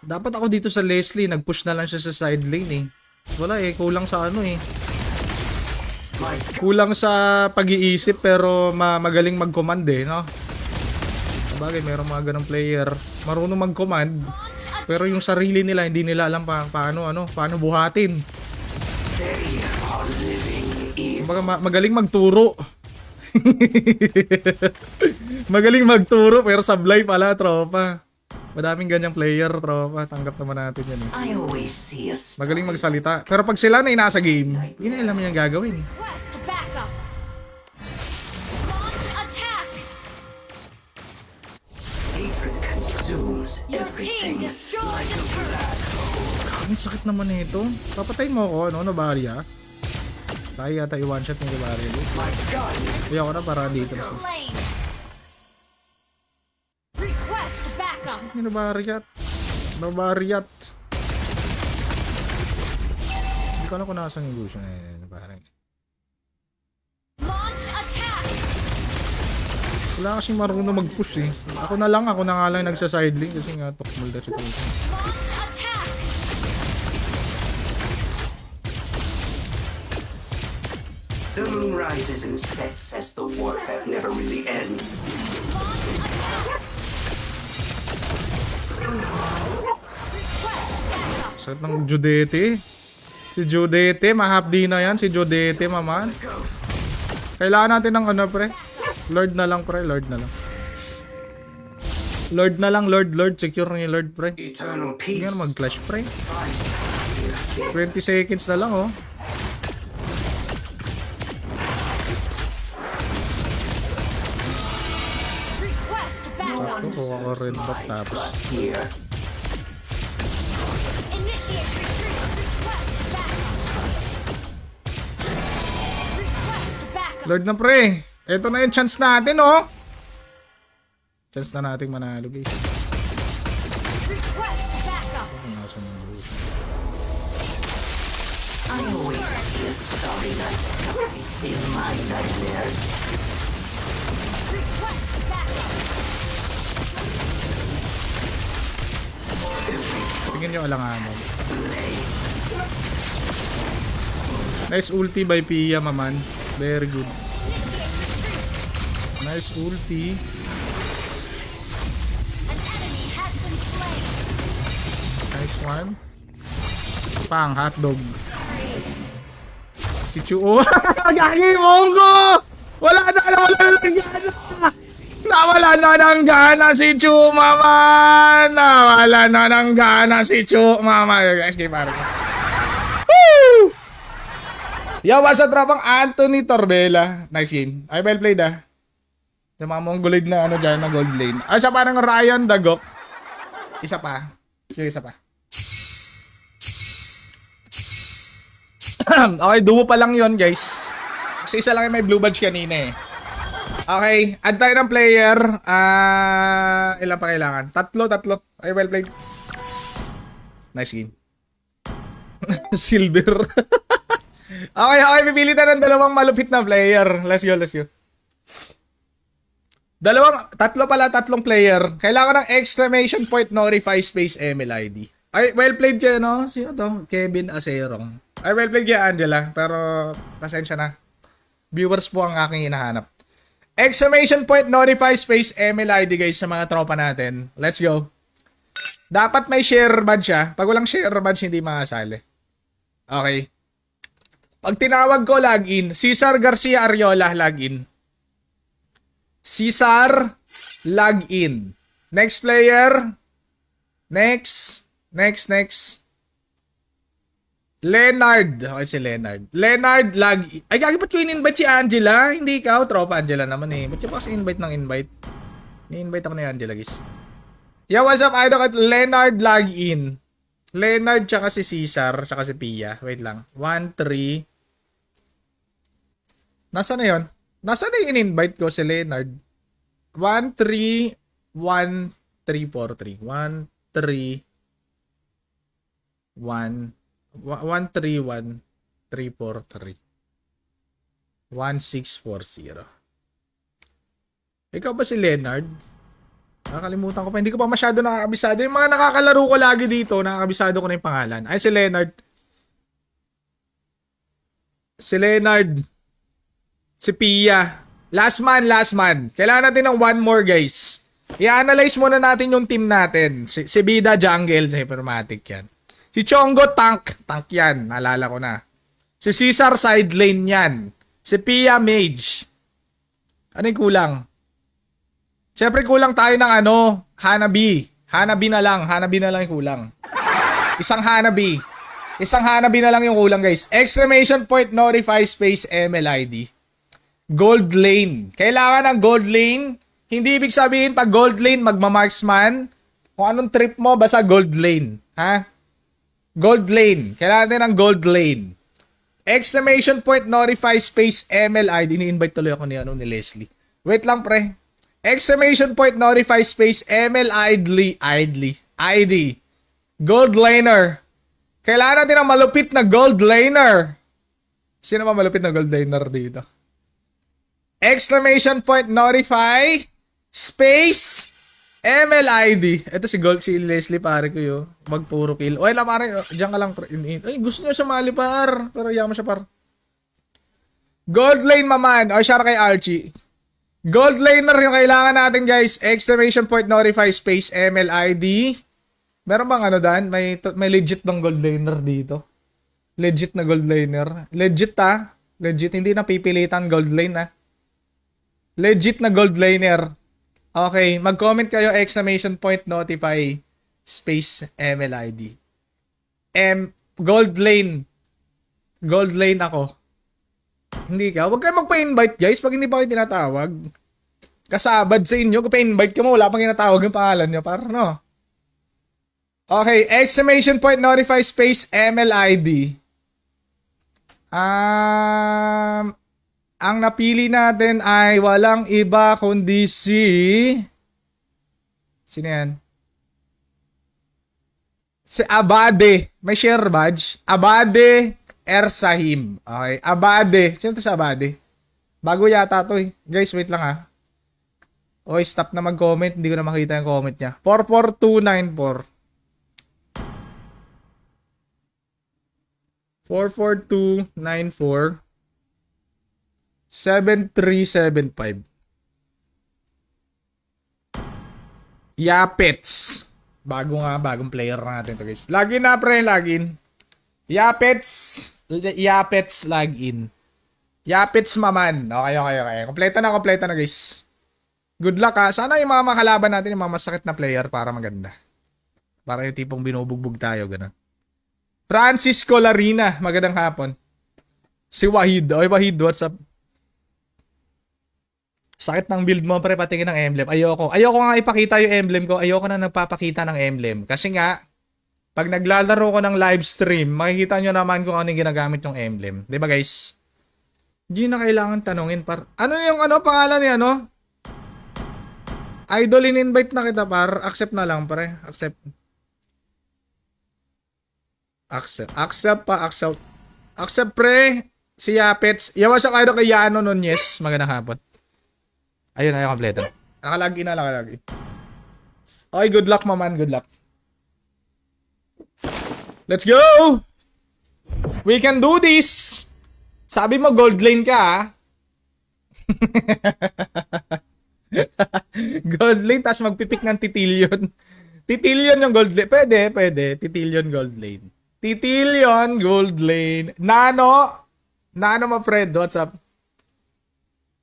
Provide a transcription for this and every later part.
Dapat ako dito sa Leslie, nag-push na lang siya sa side lane eh. Wala eh, kulang sa ano eh. Kulang sa pag-iisip pero magaling mag-command eh, no? Sabagay, mayroong mga ganong player. Marunong mag-command, pero yung sarili nila, hindi nila alam paano buhatin. Magaling magturo. Magaling magturo, pero sablay pala, tropa. Madaming ganyang player, tropa. Tanggap naman natin yan eh. Magaling magsalita. Pero pag sila na nasa game, hindi na alam yung gagawin. Ang sakit naman nito. Papatay mo ako, no, Novaria? Kaya yata i-one shot ng Novaria. Kaya ako na para dito. Sakit ni Novariat. Novariat. Hindi ko alam kung nasan yung Lucian na parang. Wala kasing marunong mag-push eh. Ako na nga lang nagsa-sideling kasi nga tokmol na situation. The moon rises and sets as the warfare never really ends. Sakit ng Judete. Si Judete, mahapdi na yan. Si Judete, maman. Kailangan natin ng ano, pre. Lord na lang, pre. Lord na lang. Lord na lang, Lord. Secure ni Lord, pre. Eternal Hindi peace. nga mag-clash, pre. 20 seconds na lang, oh. Sakto, kuha ko red buff tapos. Here. Lord na, pre. Ito na yung chance natin, oh. Chance na nating manalo, guys. I always see a starry night sky in my nightmares. Tingin nyo alanganon. Nice ulti by Pia, maman. Very good. Nice ulti. Nice one. Pang hotdog. Si Chuo. Gagi, Mongo! Wala na ng gana! Nawala na ng gana si Chu, mama! Nawala na ng gana si Chu, mama! Guys, game para. Woo! Yo, what's up, tropang Anthony Torbella? Nice game. Ay, well played, ah. Yung mga mongoloid na ano dyan, na gold lane. Ay, siya parang Ryan Dagok. Isa pa. Yung isa pa. Okay, duo pa lang yon guys. Kasi isa lang yung may blue badge kanina eh. Okay, add tayo ng player. Ilan pa kailangan? Tatlo. Ay, well played. Nice game. Silver. Okay, pipili tayo ng dalawang malupit na player. Let's go. Tatlong player. Kailangan ng exclamation point notify space MLID. Ay, well played kayo, no? Sino to? Kevin Acerong. Ay, well played kayo, Angela. Pero, pasensya na. Viewers po ang aking hinahanap. Exclamation point notify space MLID, guys, sa mga tropa natin. Let's go. Dapat may share badge siya. Pag walang share badge, hindi makasali. Okay. Pag tinawag ko, login. Cesar Garcia Ariola, login. Cesar, login. Next player. Next. Leonard. Okay, si Leonard. Leonard, login. Ay, gagi, ba't ko in-invite si Angela? Hindi ikaw, tropa Angela naman eh. Ba't siya pa kasi invite ng invite? Ni-invite ako ni Angela, guys. Yo, what's up, idol? Leonard, login. Leonard, tsaka si Cesar, tsaka si Pia. Wait lang. 1, 3. Nasaan na yun? Nasaan na yung in-invite ko si Leonard? 1, 3, 1, 3, 4, 3. 1, 3, 1, 1, 3, 1, 3, 4, 3. 1, 6, 4, 0. Ikaw ba si Leonard? Nakakalimutan ko pa. Hindi ko pa masyado nakakabisado. Yung mga nakakalaro ko lagi dito, nakakabisado ko na yung pangalan. Ay, si Leonard. Si Leonard. Si Pia. Last man. Kailangan natin ng one more, guys. I-analyze muna natin yung team natin. Si Bida Jungle, si Hypermatic yan. Si Chongo Tank. Tank yan. Naalala ko na. Si Caesar side lane yan. Si Pia Mage. Ano yung kulang? Siyempre kulang tayo ng Hanabi. Hanabi na lang yung kulang. Isang Hanabi na lang yung kulang, guys. Exclamation point, notify space, MLID. Gold lane. Kailangan ng gold lane. Hindi ibig sabihin pag gold lane, magmamarksman. Kung anong trip mo, basta gold lane. Ha? Gold lane. Kailangan din ng gold lane. Exclamation point, notify space, MLID. Ni-invite tuloy ako ni Leslie. Wait lang, pre. Exclamation point, notify space, ID. Gold laner. Kailangan natin ng malupit na gold laner. Sino ba malupit na gold laner dito? Exclamation point, notify space, MLID. Ito si Leslie, pare ko yun. Magpuro kill. Oy, lang pare. Diyan ka lang. Ay, gusto nyo sumali, par. Pero yaman siya, par. Gold lane, maman. O, share kay Archie. Gold laner yung kailangan natin, guys. Exclamation point, notify space, MLID. Meron bang dan? May legit ng gold laner dito. Legit na gold laner. Legit, ha? Legit. Hindi na pipilitan gold lane, ha? Legit na gold laner. Okay. Mag-comment kayo, exclamation point, notify space, MLID. Gold lane. Gold lane ako. Hindi ka. Huwag kayo magpa-invite, guys, pag hindi pa kayo tinatawag. Kasabad sa inyo. Kung pa-invite ka mo, wala pang tinatawag yung pangalan nyo. Para, no? Okay. Exclamation point, notify space, MLID. Ang napili natin ay walang iba kundi si... Sino yan? Si Abade. May share badge. Abade Ersahim. Okay. Abade. Sino to si Abade? Bago yata to eh. Guys, wait lang ha. Okay, stop na mag-comment. Hindi ko na makita yung comment niya. 44294. 44294 7375. Yapets. Bagong player natin to, guys. Login na, pre. Login. Yapets login. Yapets maman. Okay. Kompleto na, guys. Good luck, ha. Sana yung mga makalaban natin, yung mga masakit na player para maganda. Para yung tipong binubugbog tayo, gano'n. Francisco Larina. Magandang hapon. Si Wahid. Oy, Wahid, what's up? Sakit ng build mo, pre, patingin ng emblem. Ayoko nga ipakita yung emblem ko. Ayoko na nagpapakita ng emblem. Kasi nga, pag naglalaro ko ng live stream, makikita nyo naman kung ano yung ginagamit yung emblem. Diba, guys? Hindi na kailangan tanungin, par. Ano yung pangalan niya, no? Idol, in-invite na kita, par. Accept na lang, pre. Accept, pre. Si Yapets. Yawa sa kayo kay Yano Nunez. Magandang hapon. Ayun, kompleto. Nakalagin na. Okay, good luck, maman. Good luck. Let's go! We can do this! Sabi mo, gold lane ka, ha? Gold lane, tapos magpipik ng titilyon. Titilyon yung gold lane. Pwede. Titilyon gold lane. Titilyon gold lane. Nano, my friend. What's up?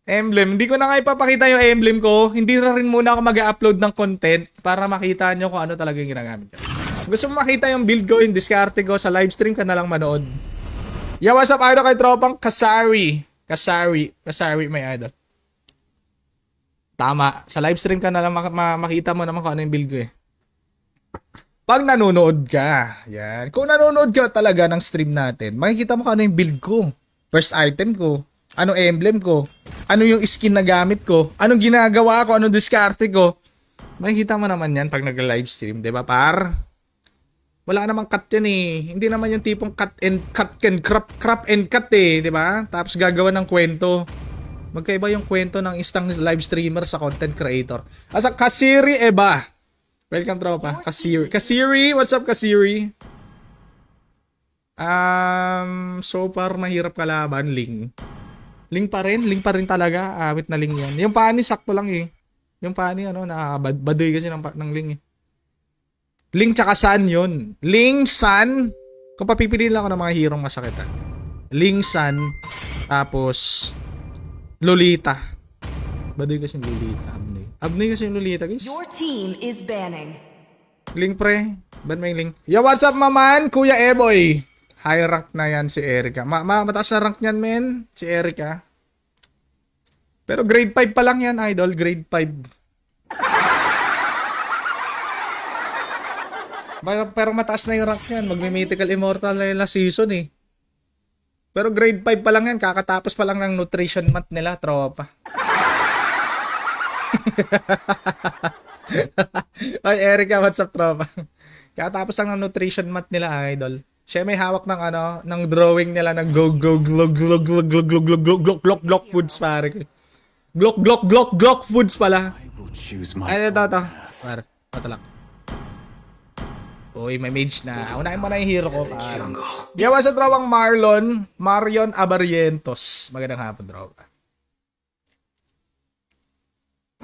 Emblem. Hindi ko na nga ipapakita yung emblem ko. Hindi na rin muna ako mag-upload ng content para makita nyo kung ano talaga yung ginagamit ko. Gusto mo makita yung build ko, yung discarte ko, sa live stream ka na lang manood. Yo, what's up, idol, kay tropang Kasari, may idol. Tama. Sa live stream ka na lang makita mo naman kung ano yung build ko eh. Pag nanonood ka, yan. Kung nanonood ka talaga ng stream natin, makikita mo kung ano yung build ko. First item ko. Anong emblem ko? Ano yung skin na gamit ko? Anong ginagawa ko? Anong diskarte ko? Makikita mo naman yan pag nag-live stream, di ba, par? Wala namang cut yan eh. Hindi naman yung tipong crop and cut eh, di ba? Tapos gagawa ng kwento. Magkaiba yung kwento ng isang live streamer sa content creator. Asa Kasiri Eba. Welcome tropa. Kasiri. Kasiri, what's up Kasiri? So far mahirap kalaban, Ling. Ling pa rin talaga. Awit na Ling yan. Yung Fanny sakto lang eh. Yung Fanny nakakabadoy kasi ng Ling eh. Ling tsaka San yun. Ling, San. Kung papipiliin lang ako ng mga hero masakit ah. Ling, San. Tapos Lolita. Badoy kasi yung Lolita. Abney kasi yung Lolita guys. Your team is banning. Ling pre. Ban mo yung Ling. Yo, what's up maman? Kuya Eboy. High rank na yan si Erika. Mataas na rank niyan men. Si Erika. Pero grade 5 pa lang yan idol. Grade 5. Pero mataas na yung rank niyan. Magme-mythical immortal na yung last season eh. Pero grade 5 pa lang yan. Kakatapos pa lang ng nutrition month nila, tropa. Ay, Erika, what's up, tropa? Kakatapos lang ng nutrition month nila, idol. Siya may hawak ng ng drawing nila ng glog foods, pare. Glok foods pala. Ay, ito. Pare, patalak. Uy, may mage na. Unahin mo na yung hero ko, pare. Yawa sa drawang Marion Abarientos. Magandang hapon, tropa.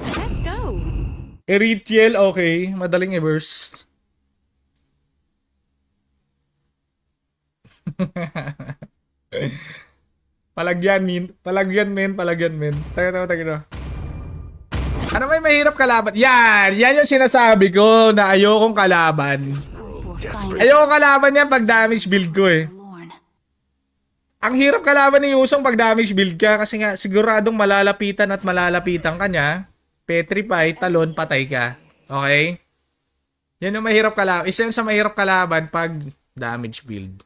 Let's go. Eritiel, okay. Madaling i-burst. Palagyan, men. Taga. Ano may mahirap kalaban? Yan yung sinasabi ko na ayokong kalaban. Ayokong kalaban yan pag damage build ko eh. Lorne. Ang hirap kalaban ni Yusong pag damage build ka kasi nga siguradong malalapitan ka niya. Petrify, talon, patay ka. Okay? Yan yung mahirap kalaban. Isa yun sa mahirap kalaban pag damage build.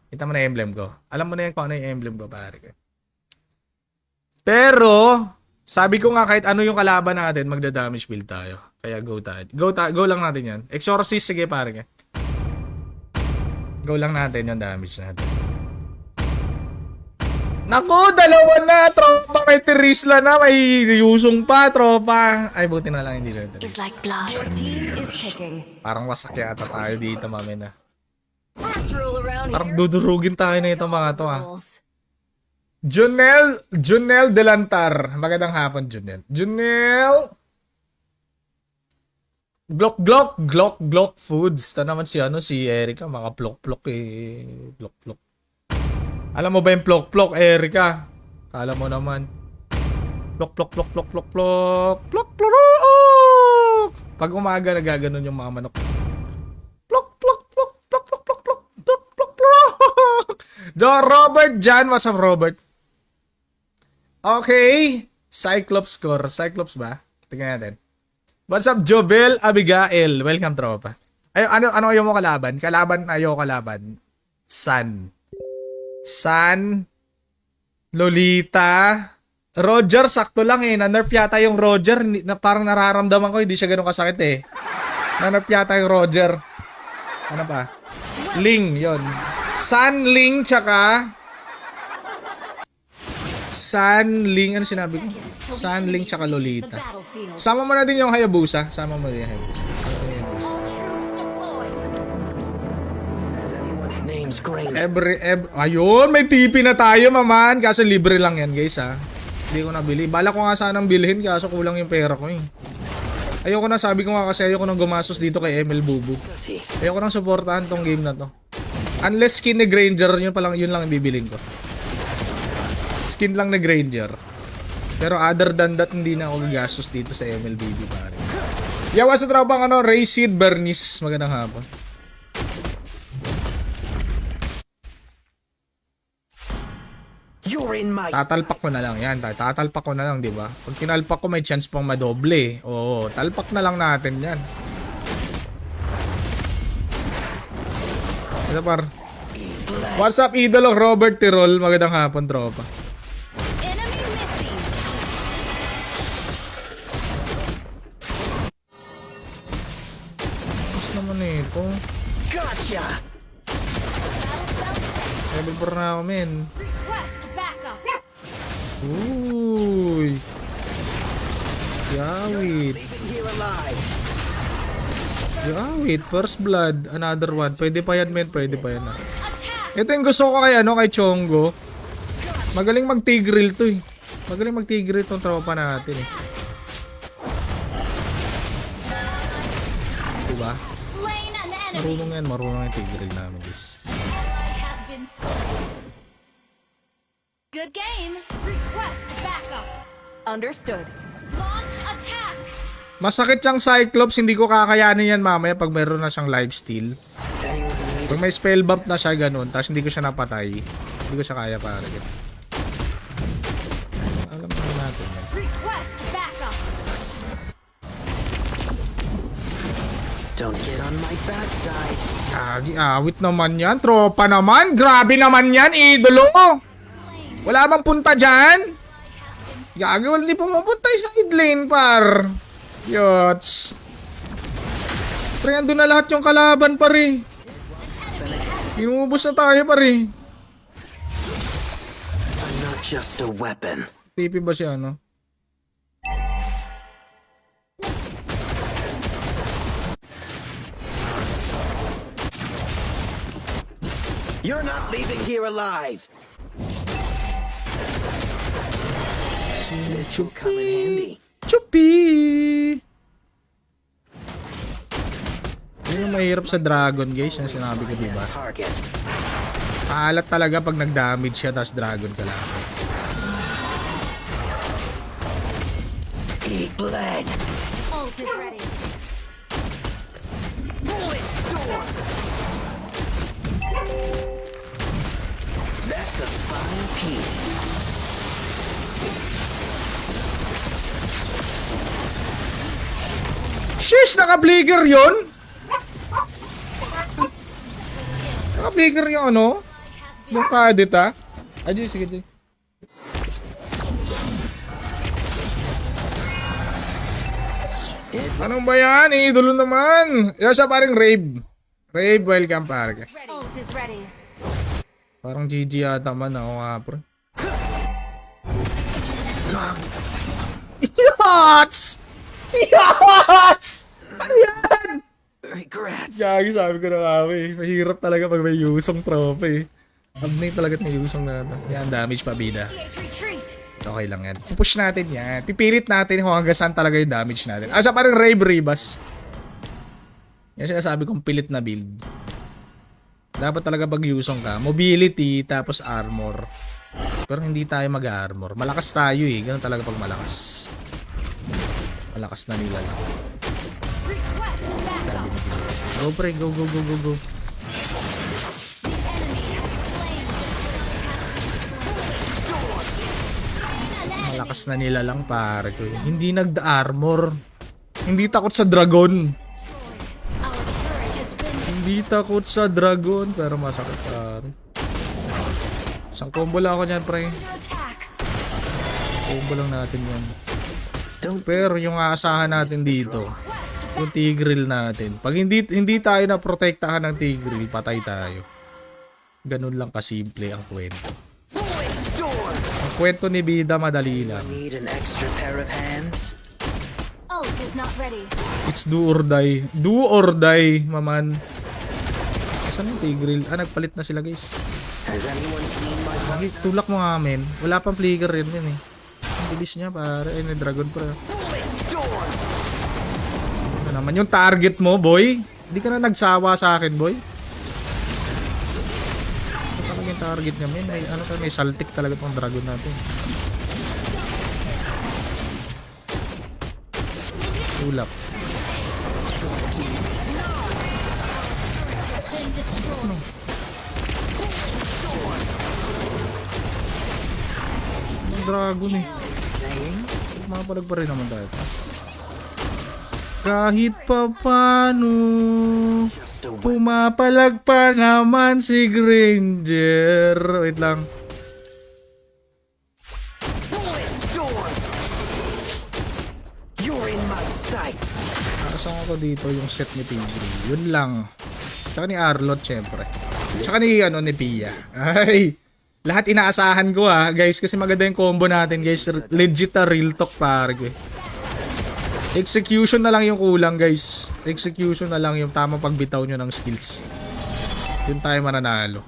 Kita mo na yung emblem ko. Alam mo na yan kung ano yung emblem ko, pare. Pero, sabi ko nga kahit ano yung kalaban natin, magda-damage build tayo. Kaya go tayo. Go lang natin yan. Exorcist, sige pare. Go lang natin yung damage natin. Naku, dalawa na, tropa. May Terisla na, may Yusong pa, tropa. Ay, buti na lang hindi rin. Is like blood. Your team is picking. Parang wasak yata tayo dito, mamin. First rule around Parang here. dudurugin tayo na itong mga to, ah. Rules. Junel Delantar. Magandang hapon, Junel. Glock Foods. Ito naman si Erika. Maka-plok eh. Plok. Alam mo ba yung plok, Erika? Kala mo naman. Plok. Pag umaga, nagaganon yung mga manok. Plok. Robert Jan. What's up, Robert? Okay. Cyclops score. Cyclops ba? Tingnan natin. What's up, Jobel Abigail? Welcome, tropa. Ano ayaw mo kalaban? Ayaw kalaban. San, Lolita, Roger, sakto lang eh. Na-nerf yata yung Roger. Parang nararamdaman ko, hindi siya ganun kasakit eh. Na-nerf yata yung Roger. Ano pa? Ling, yon. San, Ling, tsaka... ano sinabi ko? San, Ling, tsaka Lolita. Sama mo na din yung Hayabusa. All troops deployed. Name's Granger. Ayun, may TP na tayo, maman. Kaso libre lang yan, guys, ha. Hindi ko nabili. Bala ko nga sanang bilhin, kaso kulang yung pera ko, eh. Ayoko na, sabi ko nga kasi ayoko nang gumastos dito kay ML Bubu. Ayoko nang supportahan tong game na to. Unless skin ni Granger, yun lang bibilin ko. Skin lang ni Granger. Pero other than that, hindi na ako gagastos dito sa MLBB, pare. Yawa sa tropang Rayseed Bernice. Magandang hapon. You're in my... Tatalpak ko na lang yan. Tatalpak ko na lang, di ba? Pag tinalpak ko, may chance pang madoble. Oo, talpak na lang natin yan. Ito par. What's up, idol of Robert Tirol? Magandang hapon, tropa. Enemy missing. Mas naman ito. Gotcha! Level 4 na ako, men. Request backup. Uy. Yawit. Yawit. First blood. Another one. Pwede pa yan, men. Pwede pa yan. Attack! Ito yung gusto ko kay, kay Chongo. Magaling mag-tigril to eh. Magaling mag-tigril tong tropa natin eh. Diba? Slain an enemy! Marunong yan. Marunong yung tigril namin, guys. Ally has been slain. Good game. Request backup. Understood. Launch attack. Masakit siyang Cyclops. Hindi ko kakayanin yan mamaya pag meron na siyang lifesteal. Pag may spell bump na siya ganun, tapos hindi ko siya napatay, hindi ko siya kaya para ganun. Alam naman natin yan. Request backup. Don't get on my bad side. Gagi, awit naman yan. Tropa naman. Grabe naman yan, idolo. Wala bang punta dyan? Gagi, wala hindi pumapunta sa mid lane, par. Yots. Pre, andun na lahat yung kalaban, pare. Inubos na tayo, pare. I'm not just a weapon. TP ba siya, no? You're not leaving here alive. This will come in handy. Chupi! Yun yung mahirap sa dragon, guys, yung sinabi ko, diba? Target. Paalat talaga pag nag-damage siya, tas dragon ka lang. Eat lead. Ult is ready. Bullet storm. That's a fine piece. Sheesh! Naka-flicker yun? Naka-flicker yung ano? Yung kadit, ha? Ay, sige, sige. Anong ba yan? Idolo naman. Yan siya parang Rave. Rave, welcome parang. Ult is ready. Parang GG yata man ako nga, bro. Yachts! Yachts! Ano yan? Regrets. Gagi, sabi ko na kami. Mahirap talaga pag may Yusong trophy. Abnay talaga may Yusong na. Yan, damage pa, bida. Initiate retreat. Okay lang yan. Push natin yan. Pipilit natin kung hanggang saan talaga yung damage natin. Siya parang Rave Rebus. Yan sinasabi kong pilit na build. Dapat talaga pag Yusong ka. Mobility, tapos armor. Pero hindi tayo mag-armor. Malakas tayo eh. Ganun talaga pag malakas. Malakas na nila lang. Request backup. Go pre, go, go, go, go, go. Malakas na nila lang pare ko. Hindi nagda-armor. Hindi takot sa dragon. Our turret has been Hindi takot sa dragon. Pero masakit pare. Isang combo lang ako dyan pre. under attack. Combo lang natin yan. Don't Pero yung aasahan natin dito, yung Tigreal natin. Pag hindi tayo na protektahan ng Tigreal, patay tayo. Ganun lang kasimple ang kwento. bullet storm. Ang kwento ni Bida madali lang. Need an extra pair of hands. Ult is not ready. It's do or die. Do or die, maman. Saan yung Tigreal? Nagpalit na sila guys. Has anyone seen my Lagi, tulak mo nga men. Wala pang flicker rin yun eh. Ang bilis niya pare. Ay, may dragon pa. bullet storm? Ano naman yung target mo, boy? Hindi ka na nagsawa sa akin, boy. Ito talaga yung target niya, men. May saltik talaga tong dragon natin. Tulak. Been destroyed. Ang dragon eh. Makapalag pa rin naman tayo. Kahit pa paano, Just a weapon. pumapalag pa naman si Granger. Wait lang. Bullet storm. You're in my sights. Nakasama ko dito yung set ni Tigreal. Yun lang. Tsaka ni Arlot, syempre. Tsaka ni Pia. Ay! Lahat inaasahan ko guys, kasi maganda yung combo natin guys. Legit real talk pare. Execution na lang yung kulang guys. Execution na lang yung tamang pagbitaw nyo ng skills. Yun tayo mananalo.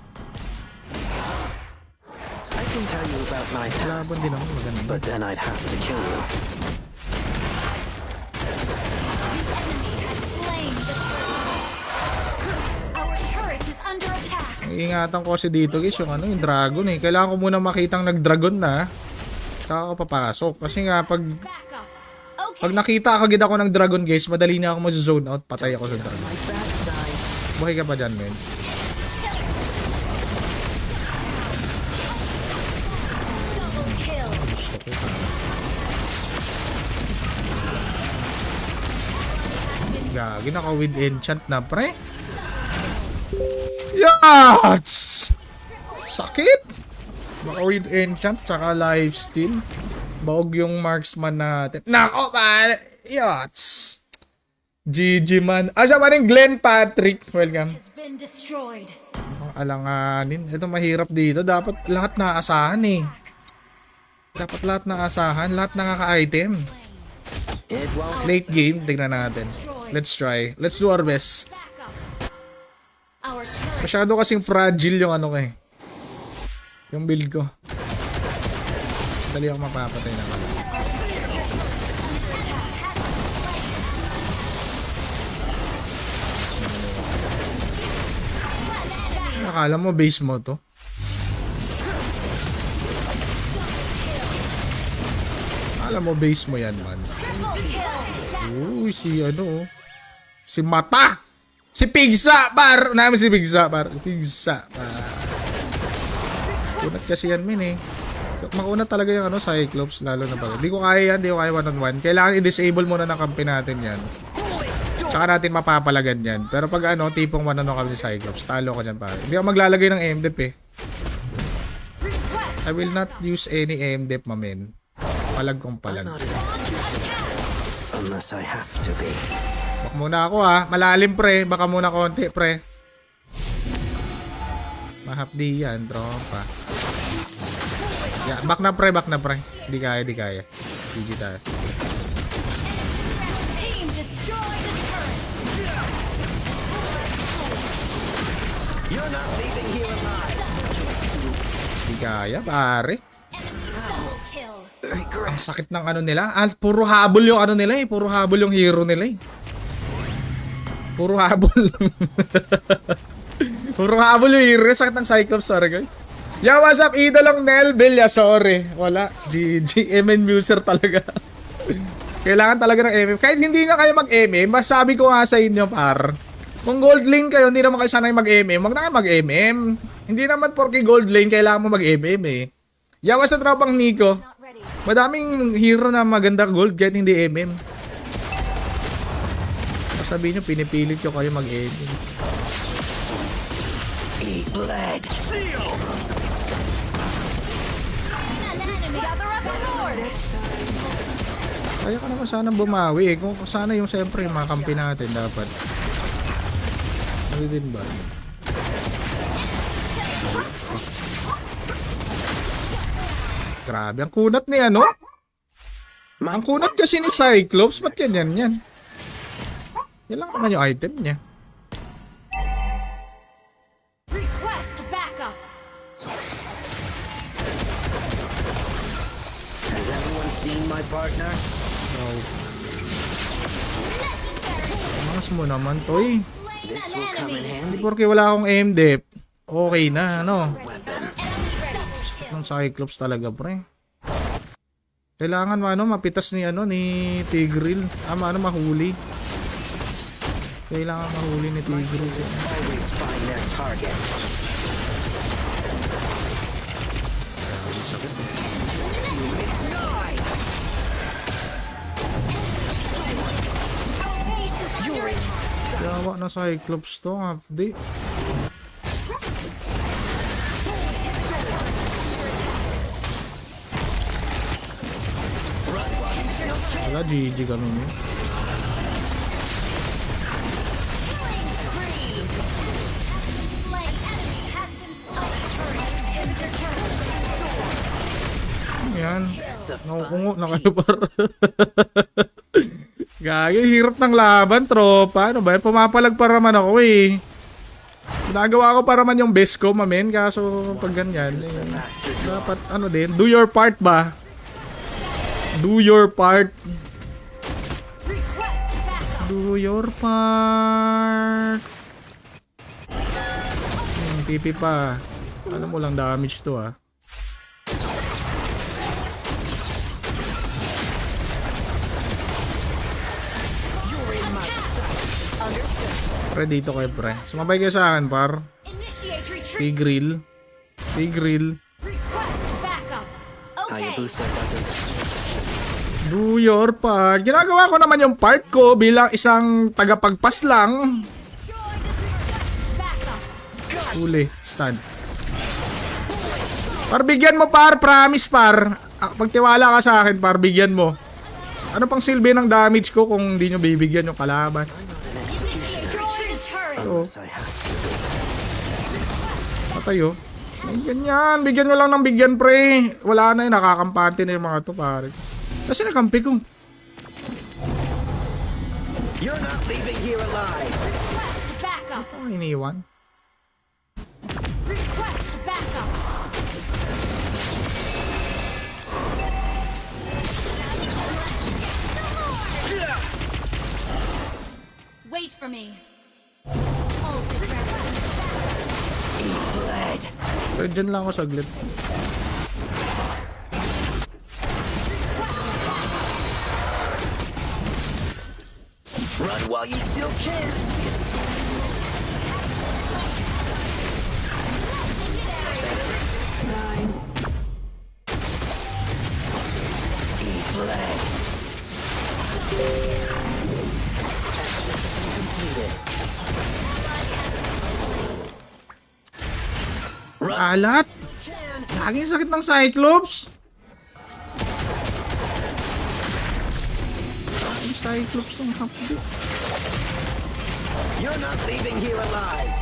I can tell you about my past, Laban din ako maganda. but then I'd have to kill you. Slain the turret. Our turret is under attack. Iingatan ko kasi dito guys yung yung dragon Kailangan ko muna makitang nag-dragon na. Saka ako papasok. Kasi nga pag Back up. Okay. Pag nakita agad ako ng dragon guys, madali na ako ma-zone out, patay ako sa dragon. My bad side. Buhay ka pa dyan, men. Double kill. Gusto ko pa. Gagi, naka with enchant na, pre. Yats! Sakit! Naka with enchant, tsaka lifesteal. Baog yung marksman natin. Nako, pare! Yats! GG man. Siya pa rin Glenn Patrick. Welcome. Has been destroyed. Alanganin. Ito mahirap dito. Dapat lahat naasahan Dapat lahat naasahan. Lahat nakaka-item. It won't. Late game, tignan natin. Let's try. Let's do our best. Back up. Our turret. Masyado kasing fragile yung yung build ko. Dali ako mapapatay na pala. Akala mo base mo to? Akala mo base mo yan, man. Uy, si si Mata! Si Pigsa, par! Namin si Pigsa, par. Pigsa, par. Kunat kasi yan, min Makunat talaga yung Cyclops, lalo na pag. Hindi ko kaya yan, hindi ko kaya one-on-one. Kailangan i-disable muna ng kampi natin yan. Tsaka natin mapapalagan yan. Pero pag tipong one-on-one kami si Cyclops, talo ko dyan pare. Hindi ako maglalagay ng MDep I will not use any MDep, mamen. Palag kong palag. Not at all. Unless I have to be. Bak muna ako malalim pre. Baka muna konti pre. Mahapdi yan, tropa. Yeah, back na pre. Di kaya. GG tayo. Team destroy the turret. You're not leaving here alive. Di kaya, pare. Double kill. Ang sakit ng nila. Puro habol yung nila Puro habol yung hero nila Puro habol. Puro habol yung hero. Sakit ng Cyclops, sorry guys. Yo, what's up? Idolong Nel Villa, sorry. Wala. GG. MN Muser talaga. Kailangan talaga ng MM. Kahit hindi nga kayo mag-MM, mas sabi ko nga sa inyo, par. Kung gold lane kayo, hindi naman kayo sanay mag-MM. Huwag na kayo mag-MM. Hindi naman porke gold lane, kailangan mo mag-MM Yo, what's up, tropang Nico? Not ready. Madaming hero na maganda gold kahit hindi MM. Sabihin nyo, pinipilit ko kayo mag-MM. Eat blood. An enemy. Gather up on board. Kaya ka naman sana bumawi Kung sana yung siyempre yung mga kampi natin dapat. Ano din ba? Grabe, ang kunat ni Ang kunat kasi ni Cyclops. Ba't yan? Yan lang naman yung item niya. Request backup. Has anyone seen my partner? Mas mo naman to This will come in handy. Porque wala akong MDep. Okay na, Weapon. Ng Cyclops talaga, pre. Kailangan mapitas ni ni Tigreal. Mahuli. Kailangan mahuli ni Tigreal. Always find their target. Yawa na Cyclops to, update. Wala, GG ganun Slain enemy has been slain. Turret. Turret. Ganyan. Nakukungo na kayo par. Gagi, hirap ng laban, tropa. Ano ba yan? Pumapalag pa naman ako eh. Ginagawa ko para man yung best ko, mamen. Kaso pag ganyan, dapat ano din, do your part ba? Do your part. Request backup. Do your part. PP pa. Ano mo lang damage to ah. Pre, dito kayo pre. Sumabay kayo sa akin par. Initiate retreat. Tigrill. Tigrill. Request backup. Okay. Hayabusa doesn't. Do your part. Ginagawa ko naman yung part ko bilang isang tagapagpas lang. Backup. Uli. Stand. Par, bigyan mo par. Promise par. Pagtiwala ka sa akin par, bigyan mo. Ano pang silbi ng damage ko kung hindi nyo bibigyan yung kalaban? Destroy the turret. Ito. I have to. Patayo. Ganyan. Bigyan mo lang ng bigyan pre. Wala na yun. Nakakampante na yung mga to pare. Kasi nakampi ko. You're not leaving here alive. Request backup. Ano iniwan? Request backup. Wait for me. Ult is ready. Blood. So, dyan lang ako saglit. Run while you still can. Nine. Eat blood. Completed. Alat! Laging sakit ng Cyclops! Laging Cyclops ng hapdi. You're not leaving here alive.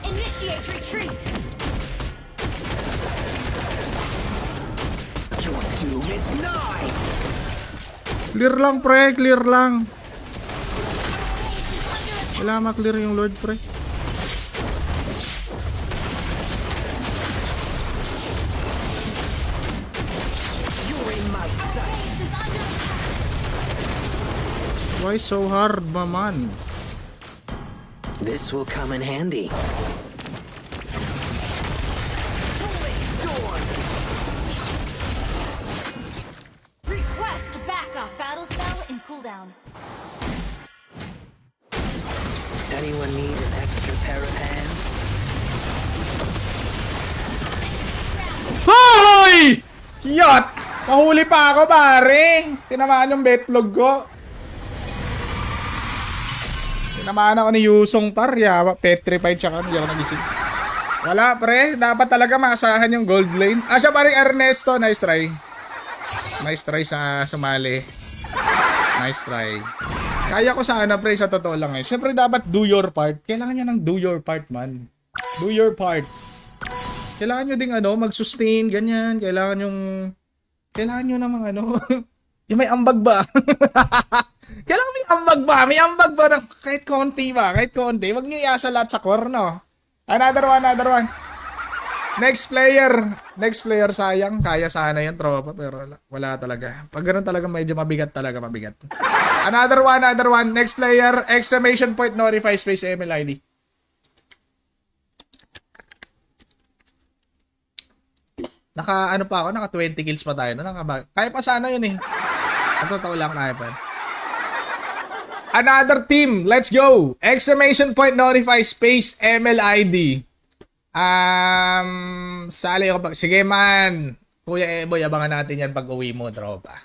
Initiate retreat. Your doom is nigh. Clear lang pre, clear lang. Wala ma-clear yung Lord pre. You're in my sight. Base is under attack. Why so hard man? This will come in handy. Request backup. Battle spell in cooldown. Anyone need an extra pair of hands? Hoy! Yat! Nahuli pa ako pare! Tinamaan yung betlog ko. Tinamaan ako ni Yusong par. Yawa, petrified siya ka. Hindi ako nagising. Wala pre. Dapat talaga maasahan yung gold lane. Ah, siya paring Ernesto. Nice try. Nice try sa sumali. Nice try. Kaya ko sana pre, sa totoo lang eh. Siyempre dapat do your part. Kailangan nyo ng do your part man. Do your part. Kailangan nyo ding ano, mag-sustain, ganyan. Kailangan nyo namang ano, yung may ambag ba? Kailangan may ambag ba? May ambag ba na kahit konti ba? Kahit konti. Huwag nyo iasa lahat sa core, no? Another one. Next player sayang. Kaya sana yung tropa, pero wala talaga. Pag ganun talaga, medyo mabigat talaga, mabigat. Another one. Next player, exclamation point, notify space, MLID. Naka 20 kills pa tayo. Kaya pa sana yun eh. Ang totoo lang, kaya pa. Another team, let's go! Exclamation point, notify space, MLID. Sali ako sige man. Kuya Eboy, abangan natin yan pag uwi mo, tropa.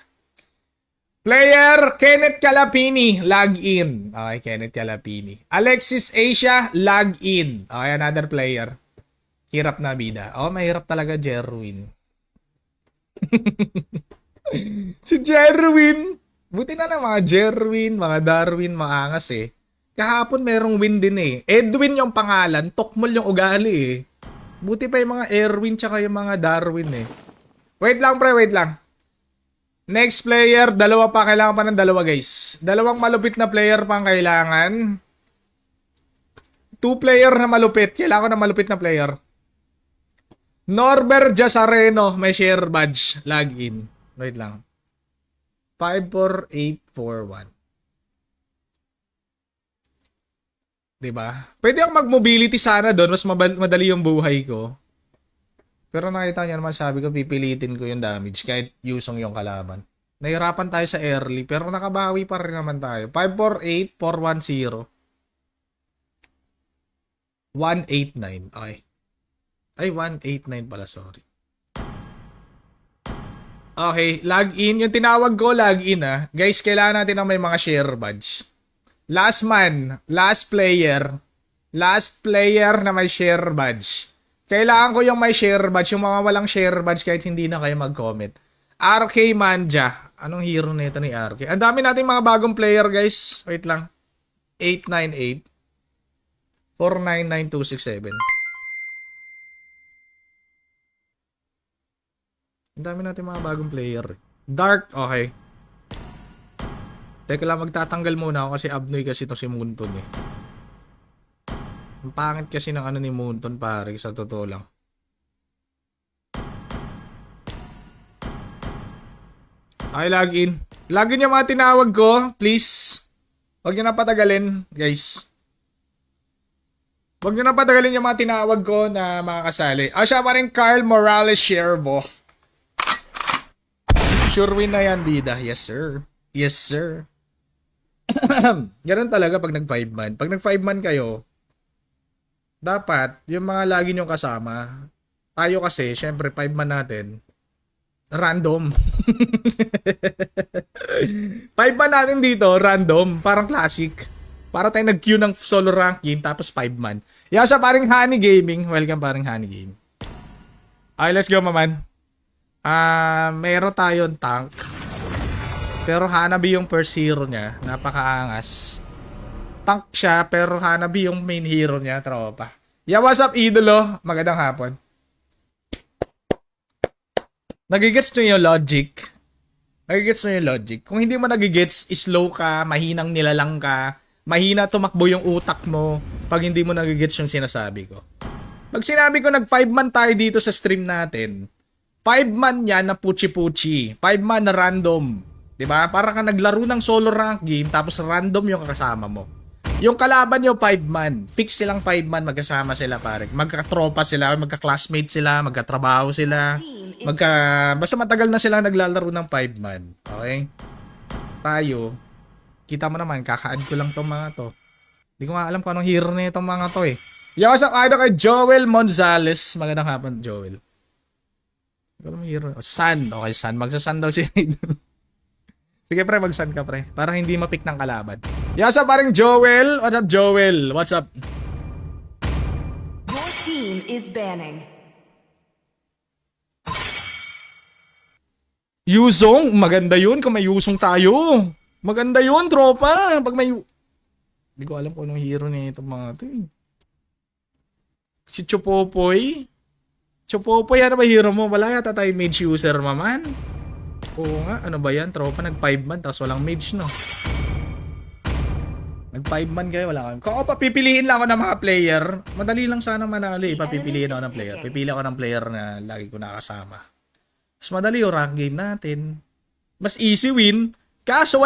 Player, Kenneth Calapini, log in. Okay, Kenneth Calapini. Alexis Asia, log in. Okay, another player. Hirap na bida. Oh, mahirap talaga, Jerwin. Si Jerwin. Buti na lang mga Jerwin, mga Darwin, mga angas eh. Kahapon merong win din eh. Edwin yung pangalan, Tokmol yung ugali eh. Buti pa yung mga Erwin tsaka yung mga Darwin eh. Wait lang pre, wait lang. Next player, dalawa pa. Kailangan pa ng dalawa guys. Dalawang malupit na player pang kailangan. 2 player na malupit. Kailangan ko ng malupit na player. Norbert Jasareno, may share badge. Login. Wait lang. 54841. Diba? Pwede ako mag-mobility sana doon. Mas madali yung buhay ko. Pero nakita niyo naman, sabi ko, pipilitin ko yung damage kahit usong yung kalaban. Nahirapan tayo sa early, pero nakabawi pa rin naman tayo. 548, 410. 189. Okay. Ay, 189 pala, sorry. Okay, login. Yung tinawag ko, login ah. Guys, kailangan natin ng may mga share badge. Last man, last player na may share badge. Kailangan ko yung may share badge, yung mga walang share badge kahit hindi na kayo mag-comment. RK Manja. Anong hero nito ni RK? Ang dami nating mga bagong player, guys. Wait lang. 898 499267. Ang dami nating mga bagong player. Dark, okay. Teka lang, magtatanggal muna ako kasi abnoy kasi ito si Moonton eh. Ang pangit kasi ng ano ni Moonton pare, sa totoo lang. Okay, login. Login yung mga tinawag ko, please. Huwag nyo na patagalin, guys. Huwag nyo na patagalin yung mga tinawag ko na makakasali. Siya pa rin Carl Morales Sherbo. Sure win na yan, bida. Yes, sir. Yes, sir. Ganun talaga pag nag-5-man. Pag nag-5-man kayo, dapat, yung mga lagi nyo kasama, tayo kasi, syempre, 5-man natin, random. 5-man natin dito, random, parang classic. Para tayo nag-queue ng solo rank game, tapos 5-man. Yasa paring Honey Gaming. Welcome paring Honey Game. Okay, let's go, maman. Meron tayong tank. Pero Hanabi yung first hero niya. Napakaangas. Tank siya, pero Hanabi yung main hero niya, tropa. Yeah, what's up, idolo? Magandang hapon. Nagigets nyo yung logic? Nagigets nyo yung logic? Kung hindi mo nagigets, slow ka, mahinang nilalang ka, mahina tumakbo yung utak mo pag hindi mo nagigets yung sinasabi ko. Pag sinabi ko nag-5-man tayo dito sa stream natin, 5-man yan na puchi-puchi. 5-man na random. 'Di ba? Para ka naglaro ng solo rank game tapos random yung kasama mo. Yung kalaban nyo 5-man. Fix silang 5-man, magkasama sila pare. Magkatropa sila, magka-classmate sila, magkatrabaho sila. Basta matagal na silang naglalaro ng 5-man. Okay? Tayo, kita mo naman, kaka-add ko lang tong mga to. Hindi ko nga alam kung anong hero na itong mga to eh. Yo, what's up, idol kay Joel Monzales. Magandang hapon, Joel. Anong hero? Sun. Okay, Sun. Magsa-Sun daw siya. Sige pre, mag-Sun ka pre. Para hindi mapick ng kalaban. Yo, what's up, paring Joel? What's up, Joel? What's up? Your team is banning. Yuzong, maganda yun kung may Yuzong tayo. Maganda yun, tropa. Pag may... Hindi ko alam kung anong hero na itong mga ito eh. Si Chopopoy. Chopopoy, ano ba hero mo? Wala yata tayo mage user, maman. Oo nga, ano ba yan? Tropa, nag-5-man, tapos walang mage, no? Nag-5-man kayo, wala kayo. Kung papipiliin lang ako ng mga player, madali lang sana manalo eh. Papipiliin ako ng player. Pipili ako ng player na lagi ko nakasama. Mas madali yung rank game natin. Mas easy win. Kaso